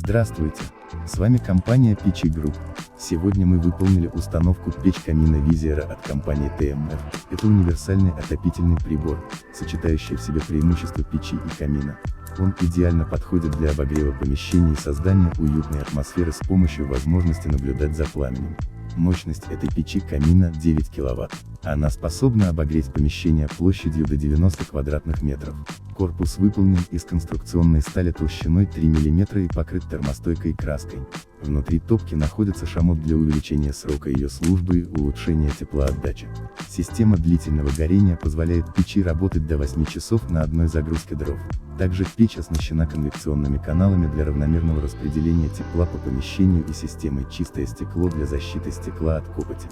Здравствуйте! С вами компания Peachy Group. Сегодня мы выполнили установку печь-камина Визиера от компании TMF. Это универсальный отопительный прибор, сочетающий в себе преимущества печи и камина. Он идеально подходит для обогрева помещений и создания уютной атмосферы с помощью возможности наблюдать за пламенем. Мощность этой печи-камина 9 кВт. Она способна обогреть помещение площадью до 90 квадратных метров. Корпус выполнен из конструкционной стали толщиной 3 мм и покрыт термостойкой краской. Внутри топки находится шамот для увеличения срока ее службы и улучшения теплоотдачи. Система длительного горения позволяет печи работать до 8 часов на одной загрузке дров. Также печь оснащена конвекционными каналами для равномерного распределения тепла по помещению и системой чистое стекло для защиты стекла от копоти.